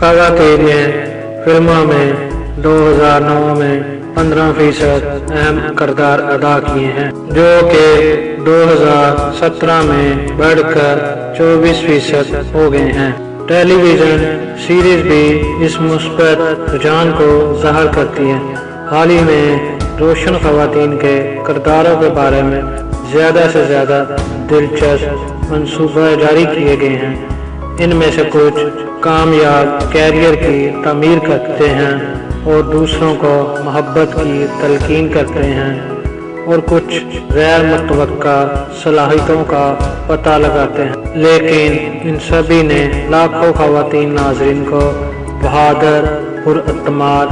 خواتین نے فلموں میں 2009 میں 15% اہم کردار ادا کیے ہیں، جو کہ 2017 میں بڑھ کر 24% ہو گئے ہیں۔ ٹیلی ویژن سیریز بھی اس مثبت رجحان کو ظاہر کرتی ہیں۔ حال ہی میں روشن خواتین کے کرداروں کے بارے میں زیادہ سے زیادہ دلچسپ منصوبے جاری کیے گئے ہیں۔ ان میں سے کچھ کامیاب کیریئر کی تعمیر کرتے ہیں اور دوسروں کو محبت کی تلقین کرتے ہیں، اور کچھ غیر متوقع صلاحیتوں کا پتہ لگاتے ہیں۔ لیکن ان سبھی نے لاکھوں خواتین ناظرین کو بہادر، پراعتماد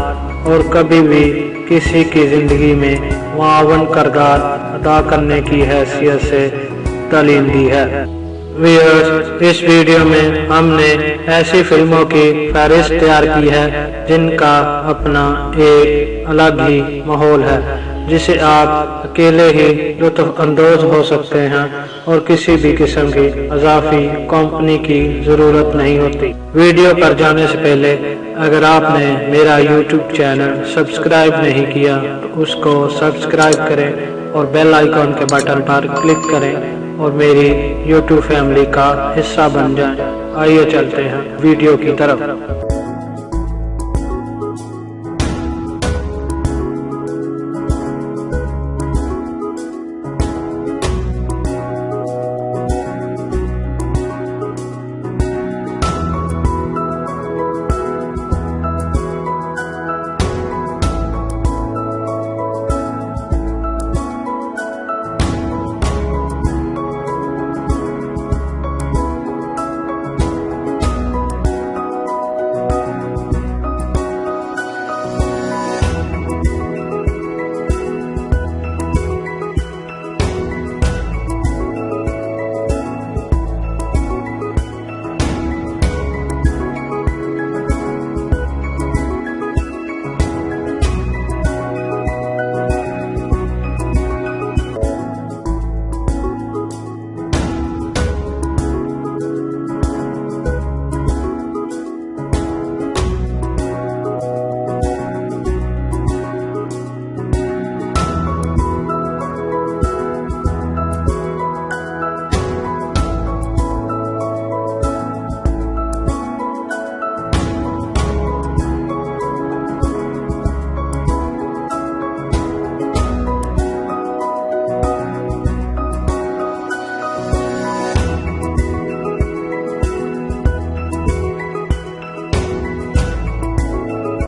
اور کبھی بھی کسی کی زندگی میں معاون کردار ادا کرنے کی حیثیت سے تعلیم دی ہے۔ ویئرز، اس ویڈیو میں ہم نے ایسی فلموں کی فہرست تیار کی ہے جن کا اپنا ایک الگ ہی ماحول ہے، جسے آپ اکیلے ہی لطف اندوز ہو سکتے ہیں اور کسی بھی قسم کی اضافی کمپنی کی ضرورت نہیں ہوتی۔ ویڈیو پر جانے سے پہلے اگر آپ نے میرا یوٹیوب چینل سبسکرائب نہیں کیا تو اس کو سبسکرائب کریں اور بیل آئیکن کے بٹن پر کلک کریں اور میری یوٹیوب فیملی کا حصہ بن جائیں۔ آئیے چلتے ہیں ویڈیو کی طرف۔